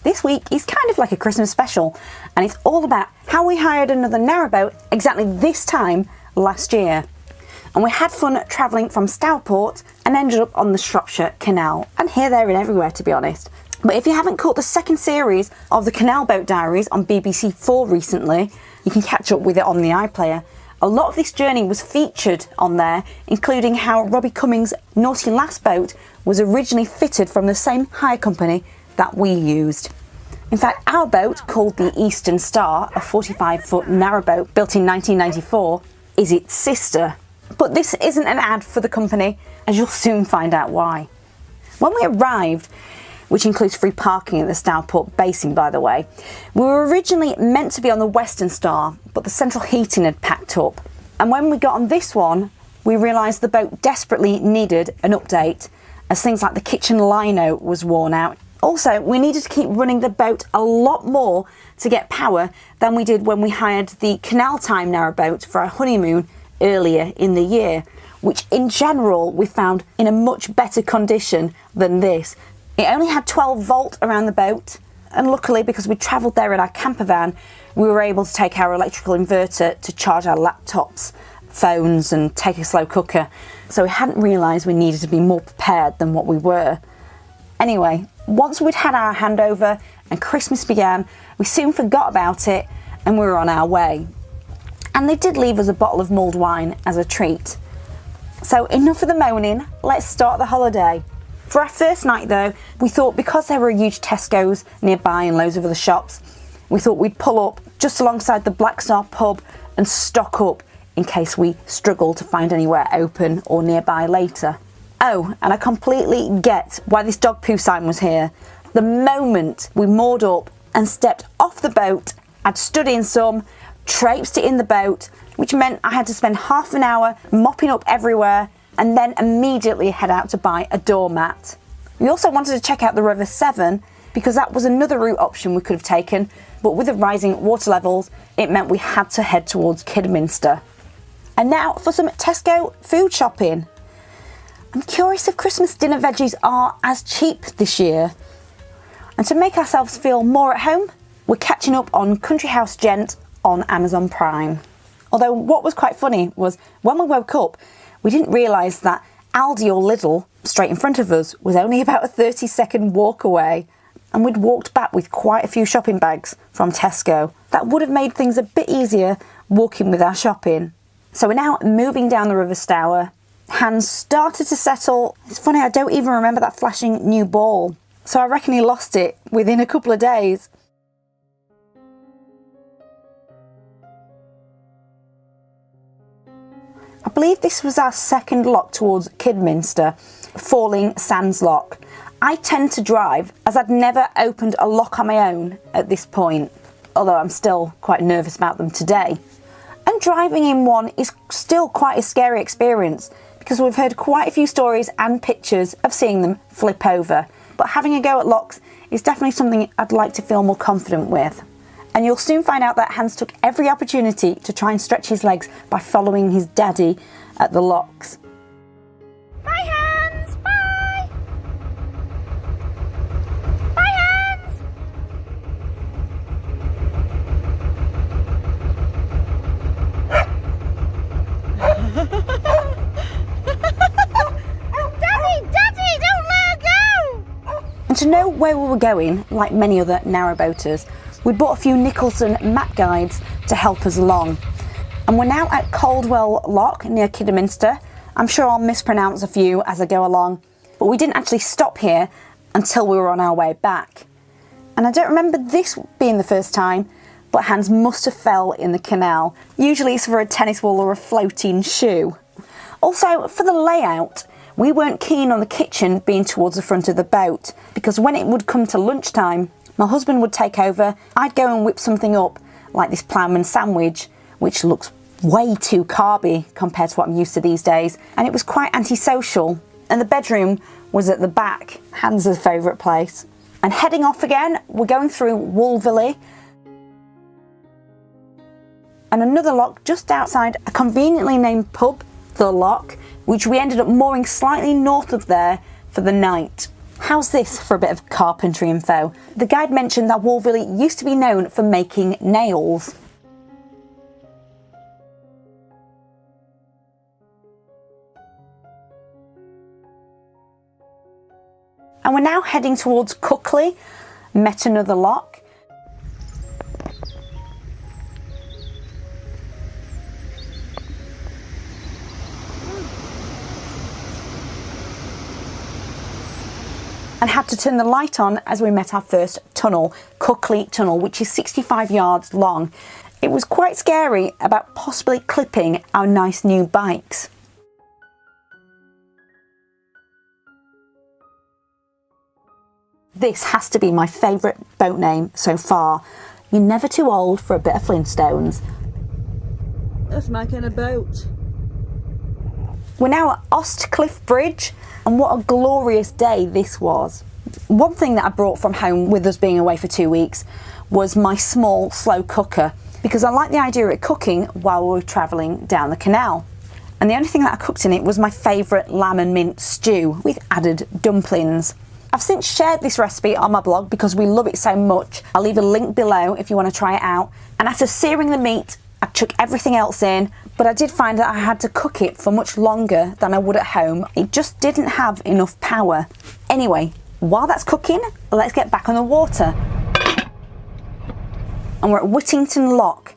This week is kind of like a Christmas special, and it's all about how we hired another narrowboat exactly this time last year. And we had fun travelling from Stourport and ended up on the Shropshire Canal, and here, there and everywhere, to be honest. But if you haven't caught the second series of the Canal Boat Diaries on BBC4 recently, you can catch up with it on the iPlayer. A lot of this journey was featured on there, including how Robbie Cummings' Naughty Lass boat was originally fitted from the same hire company that we used. In fact, our boat, called the Eastern Star, a 45-foot narrowboat built in 1994, is its sister. But this isn't an ad for the company, as you'll soon find out why. When we arrived, which includes free parking at the Stourport basin, by the way, we were originally meant to be on the Western Star, but the central heating had packed up. And when we got on this one, we realised the boat desperately needed an update, as things like the kitchen lino was worn out. Also, we needed to keep running the boat a lot more to get power than we did when we hired the Canal Time narrowboat for our honeymoon earlier in the year, which in general we found in a much better condition than this. It only had 12 volt around the boat, and luckily, because we travelled there in our camper van, we were able to take our electrical inverter to charge our laptops, phones and take a slow cooker, so we hadn't realised we needed to be more prepared than what we were. Anyway, once we'd had our handover and Christmas began, we soon forgot about it and we were on our way. And they did leave us a bottle of mulled wine as a treat. So enough of the moaning, let's start the holiday. For our first night though, we thought because there were huge Tesco's nearby and loads of other shops, we thought we'd pull up just alongside the Black Star pub and stock up in case we struggle to find anywhere open or nearby later. Oh, and I completely get why this dog poo sign was here. The moment we moored up and stepped off the boat, I'd stood in some, traipsed it in the boat, which meant I had to spend half an hour mopping up everywhere and then immediately head out to buy a doormat. We also wanted to check out the River Severn because that was another route option we could have taken, but with the rising water levels, it meant we had to head towards Kidderminster. And now for some Tesco food shopping. I'm curious if Christmas dinner veggies are as cheap this year. And to make ourselves feel more at home, we're catching up on Country House Gent on Amazon Prime. Although what was quite funny was when we woke up, we didn't realise that Aldi or Lidl, straight in front of us, was only about a 30-second walk away. And we'd walked back with quite a few shopping bags from Tesco. That would have made things a bit easier walking with our shopping. So we're now moving down the River Stour. Hands started to settle. It's funny, I don't even remember that flashing new ball. So I reckon he lost it within a couple of days. I believe this was our second lock towards Kidderminster, Falling Sands Lock. I tend to drive as I'd never opened a lock on my own at this point, although I'm still quite nervous about them today. And driving in one is still quite a scary experience because we've heard quite a few stories and pictures of seeing them flip over. But having a go at locks is definitely something I'd like to feel more confident with. And you'll soon find out that Hans took every opportunity to try and stretch his legs by following his daddy at the locks. Bye, Hans! Bye! Bye, Hans! Daddy, don't let her go! And to know where we were going, like many other narrowboaters, we bought a few Nicholson map guides to help us along. And we're now at Caldwell Lock near Kidderminster. I'm sure I'll mispronounce a few as I go along, but we didn't actually stop here until we were on our way back. And I don't remember this being the first time, but Hans must have fell in the canal. Usually it's for a tennis ball or a floating shoe. Also, for the layout, we weren't keen on the kitchen being towards the front of the boat, because when it would come to lunchtime, my husband would take over, I'd go and whip something up, like this ploughman sandwich, which looks way too carby compared to what I'm used to these days, and it was quite antisocial. And the bedroom was at the back, Hans' favourite place. And heading off again, we're going through Wolverley, and another lock just outside a conveniently named pub, The Lock, which we ended up mooring slightly north of there for the night. How's this for a bit of carpentry info? The guide mentioned that Wolverley used to be known for making nails. And we're now heading towards Cuckley, met another lock. And had to turn the light on as we met our first tunnel, Cuckley Tunnel, which is 65 yards long. It was quite scary about possibly clipping our nice new bikes. This has to be my favourite boat name so far. You're never too old for a bit of Flintstones. That's my kind of boat. We're now at Ostcliffe Bridge, and what a glorious day this was. One thing that I brought from home with us being away for 2 weeks was my small slow cooker, because I like the idea of cooking while we were travelling down the canal. And the only thing that I cooked in it was my favourite lamb and mint stew with added dumplings. I've since shared this recipe on my blog because we love it so much. I'll leave a link below if you want to try it out. And after searing the meat, I chuck everything else in, but I did find that I had to cook it for much longer than I would at home. It just didn't have enough power. Anyway, while that's cooking, let's get back on the water. And we're at Whittington Lock.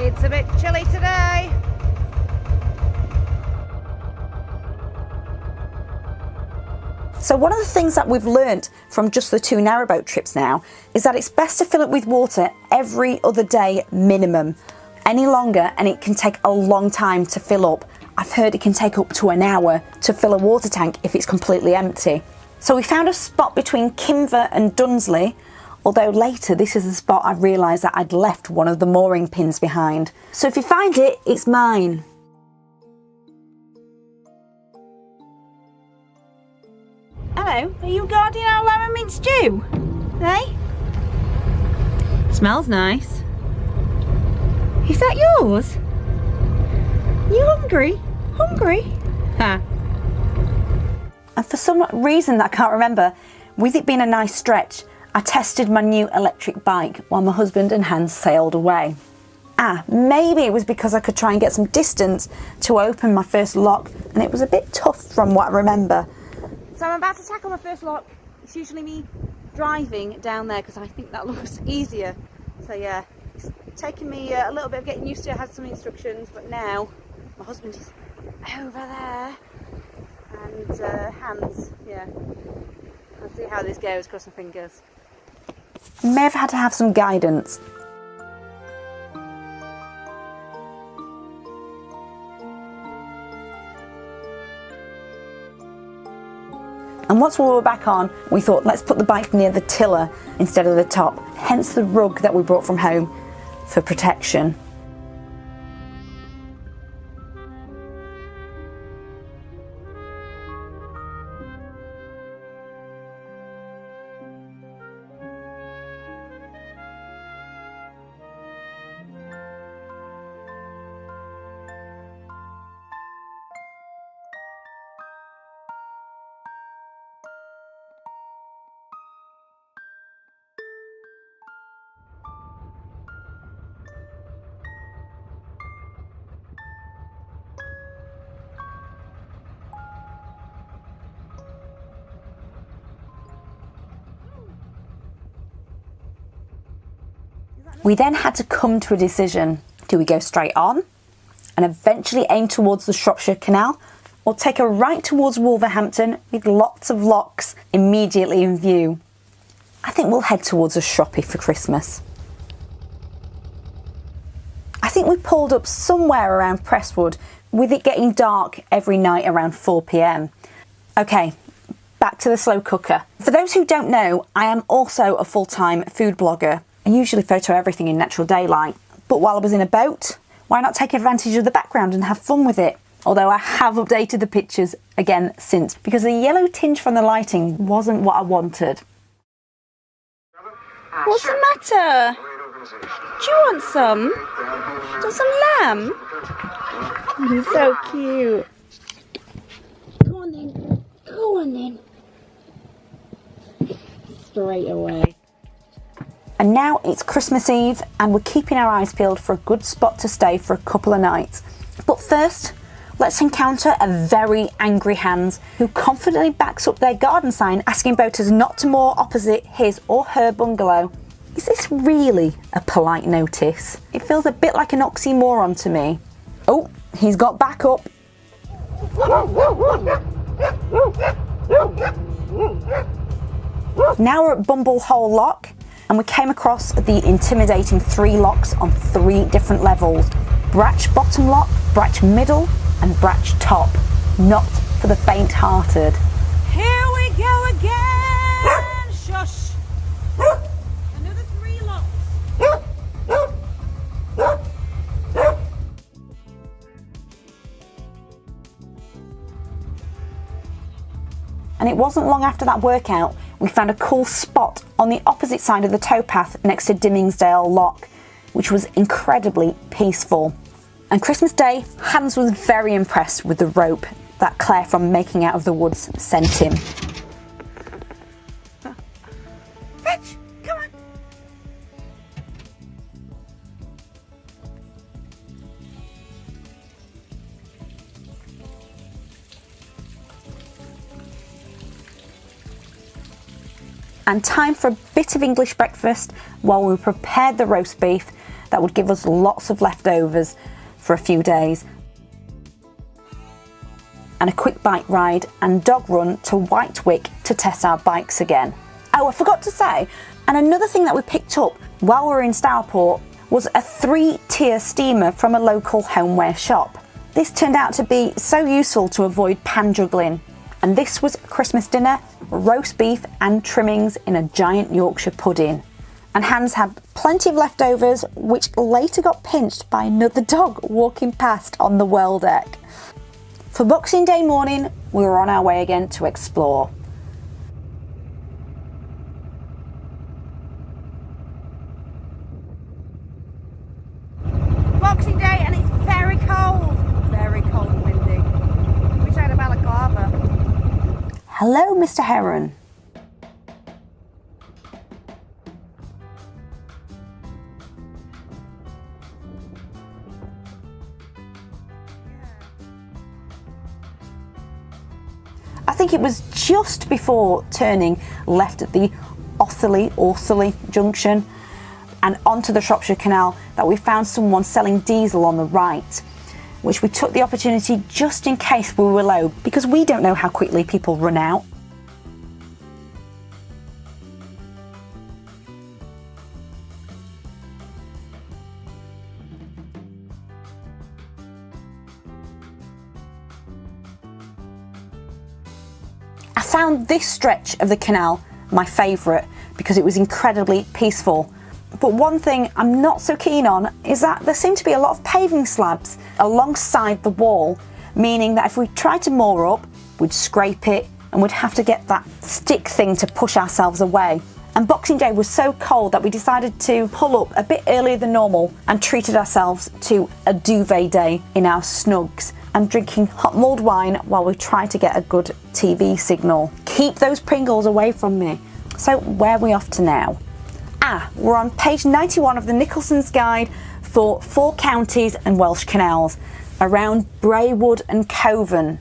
It's a bit chilly today. So one of the things that we've learnt from just the 2 narrowboat trips now is that it's best to fill it with water every other day minimum. Any longer and it can take a long time to fill up. I've heard it can take up to an hour to fill a water tank if it's completely empty. So we found a spot between Kimver and Dunsley, although later this is the spot I realised that I'd left one of the mooring pins behind. So if you find it, it's mine. Hello, are you guarding our lamb and mint stew? Hey? Smells nice. Is that yours? You hungry? Hungry? Ha. And for some reason that I can't remember, with it being a nice stretch, I tested my new electric bike while my husband and Hans sailed away. Maybe it was because I could try and get some distance to open my first lock, and it was a bit tough from what I remember. So I'm about to tackle my first lock. It's usually me driving down there because I think that looks easier. So yeah, it's taken me a little bit of getting used to. I had some instructions, but now my husband is over there, and Hans, yeah. I'll see how this goes, cross my fingers. I may have had to have some guidance. And once we were back on, we thought, let's put the bike near the tiller instead of the top, hence the rug that we brought from home for protection. We then had to come to a decision. Do we go straight on and eventually aim towards the Shropshire Canal, or take a right towards Wolverhampton with lots of locks immediately in view? I think we'll head towards a shoppy for Christmas. I think we pulled up somewhere around Presswood, with it getting dark every night around 4 p.m. Okay, back to the slow cooker. For those who don't know, I am also a full-time food blogger. I usually photo everything in natural daylight, but while I was in a boat, why not take advantage of the background and have fun with it? Although I have updated the pictures again since, because the yellow tinge from the lighting wasn't what I wanted. What's the matter? Do you want some? Do you want some lamb? He's so cute. Go on then. Go on then. Straight away. And now it's Christmas Eve and we're keeping our eyes peeled for a good spot to stay for a couple of nights. But first, let's encounter a very angry Hans who confidently backs up their garden sign asking boaters not to moor opposite his or her bungalow. Is this really a polite notice? It feels a bit like an oxymoron to me. Oh, he's got back up. Now we're at Bumblehole Lock and we came across the intimidating 3 locks on 3 different levels. Bratch Bottom Lock, Bratch Middle and Bratch Top. Not for the faint-hearted. Here we go again! Shush! Another 3 locks. And it wasn't long after that workout we found a cool spot on the opposite side of the towpath next to Dimmingsdale Lock, which was incredibly peaceful. And Christmas Day, Hans was very impressed with the rope that Claire from Making Out of the Woods sent him. Rich, come on! And time for a bit of English breakfast while we prepared the roast beef that would give us lots of leftovers for a few days. And a quick bike ride and dog run to Whitewick to test our bikes again. Oh, I forgot to say, and another thing that we picked up while we were in Stourport was a 3-tier steamer from a local homeware shop. This turned out to be so useful to avoid pan juggling. And this was Christmas dinner, roast beef and trimmings in a giant Yorkshire pudding. And Hans had plenty of leftovers, which later got pinched by another dog walking past on the well deck. For Boxing Day morning, we were on our way again to explore. Boxing Day and it's very cold. Very cold and windy. Wish I had a balaclava. Hello, Mr. Heron. I think it was just before turning left at the Orthley junction and onto the Shropshire Canal that we found someone selling diesel on the right, which we took the opportunity just in case we were low, because we don't know how quickly people run out. I found this stretch of the canal my favourite because it was incredibly peaceful. But one thing I'm not so keen on is that there seem to be a lot of paving slabs alongside the wall, meaning that if we tried to moor up, we'd scrape it and we'd have to get that stick thing to push ourselves away. And Boxing Day was so cold that we decided to pull up a bit earlier than normal and treated ourselves to a duvet day in our snugs and drinking hot mulled wine while we tried to get a good TV signal. Keep those Pringles away from me. So where are we off to now? We're on page 91 of the Nicholson's Guide for 4 counties and Welsh canals around Braywood and Coven.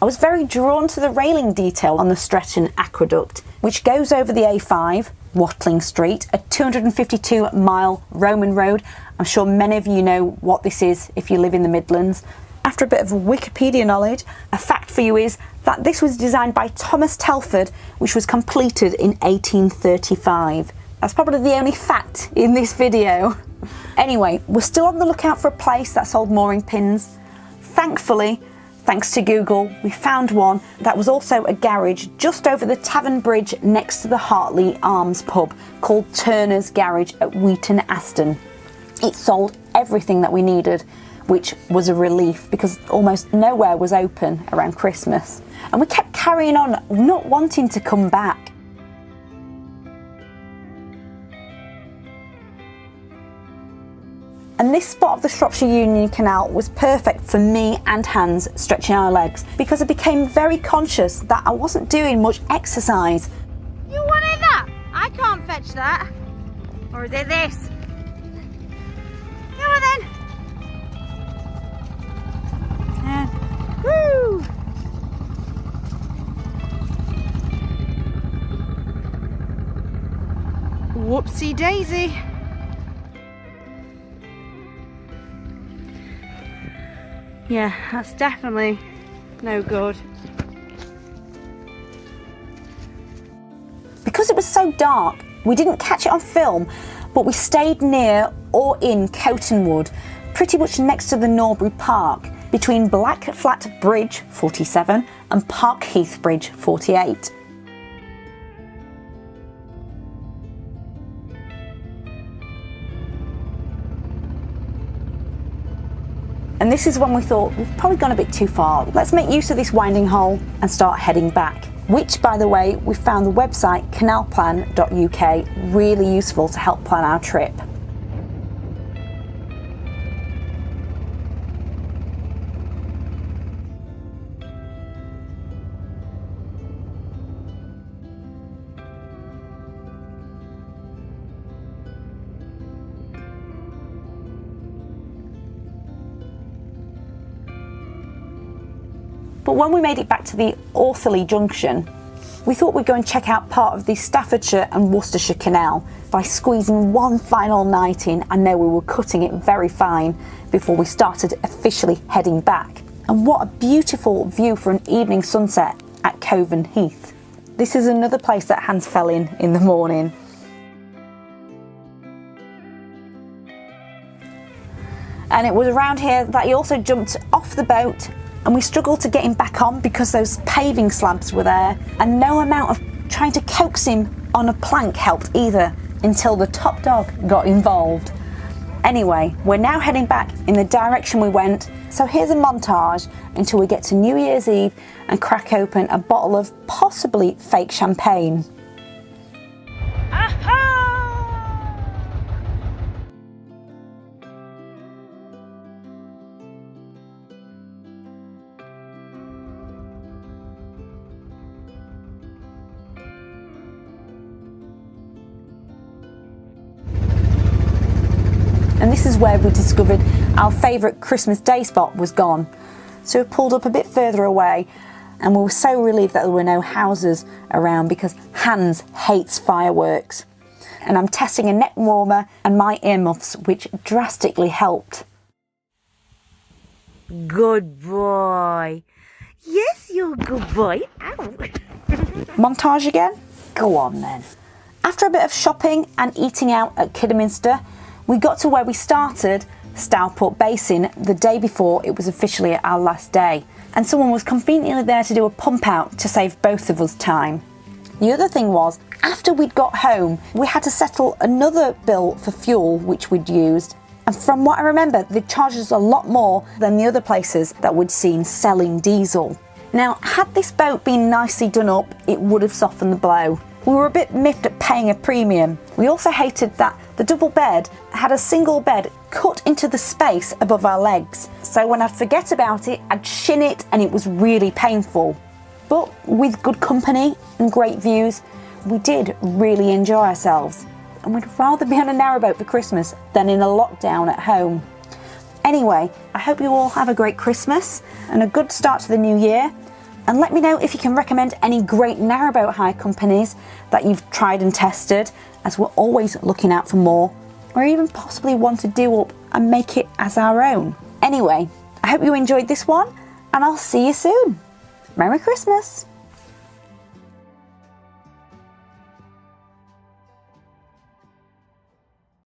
I was very drawn to the railing detail on the Stretton Aqueduct, which goes over the A5, Watling Street, a 252-mile Roman road. I'm sure many of you know what this is if you live in the Midlands. After a bit of Wikipedia knowledge, a fact for you is that this was designed by Thomas Telford, which was completed in 1835. That's probably the only fact in this video. Anyway, we're still on the lookout for a place that sold mooring pins. Thankfully, Thanks to Google, we found one that was also a garage just over the Tavern Bridge next to the Hartley Arms pub, called Turner's Garage at Wheaton Aston. It sold everything that we needed, which was a relief because almost nowhere was open around Christmas. And we kept carrying on, not wanting to come back. And this spot of the Shropshire Union Canal was perfect for me and Hans stretching our legs, because I became very conscious that I wasn't doing much exercise. You wanted that? I can't fetch that. Or is it this? Come on then. Yeah. Woo! Whoopsie daisy. Yeah, that's definitely no good. Because it was so dark, we didn't catch it on film, but we stayed near or in Coatonwood, pretty much next to the Norbury Park, between Black Flat Bridge 47 and Parkheath Bridge 48. And this is when we thought, we've probably gone a bit too far. Let's make use of this winding hole and start heading back. Which, by the way, we found the website canalplan.uk really useful to help plan our trip. But when we made it back to the Orthley Junction, we thought we'd go and check out part of the Staffordshire and Worcestershire Canal by squeezing one final night in. I know we were cutting it very fine before we started officially heading back. And what a beautiful view for an evening sunset at Coven Heath. This is another place that Hans fell in the morning. And it was around here that he also jumped off the boat, and we struggled to get him back on because those paving slabs were there, and no amount of trying to coax him on a plank helped either, until the top dog got involved. Anyway, we're now heading back in the direction we went, so here's a montage until we get to New Year's Eve and crack open a bottle of possibly fake champagne. And this is where we discovered our favourite Christmas Day spot was gone. So we pulled up a bit further away, and we were so relieved that there were no houses around because Hans hates fireworks. And I'm testing a neck warmer and my earmuffs, which drastically helped. Good boy. Yes, you're a good boy. Ow. Montage again? Go on then. After a bit of shopping and eating out at Kidderminster, we got to where we started, Stourport Basin, the day before it was officially our last day. And someone was conveniently there to do a pump out to save both of us time. The other thing was, after we'd got home, we had to settle another bill for fuel which we'd used. And from what I remember, they charged us a lot more than the other places that we'd seen selling diesel. Now, had this boat been nicely done up, it would have softened the blow. We were a bit miffed at paying a premium. We also hated that the double bed had a single bed cut into the space above our legs. So when I'd forget about it, I'd shin it and it was really painful. But with good company and great views, we did really enjoy ourselves. And we'd rather be on a narrowboat for Christmas than in a lockdown at home. Anyway, I hope you all have a great Christmas and a good start to the new year. And let me know if you can recommend any great narrowboat hire companies that you've tried and tested, as we're always looking out for more, or even possibly want to do up and make it as our own. Anyway, I hope you enjoyed this one, and I'll see you soon. Merry Christmas!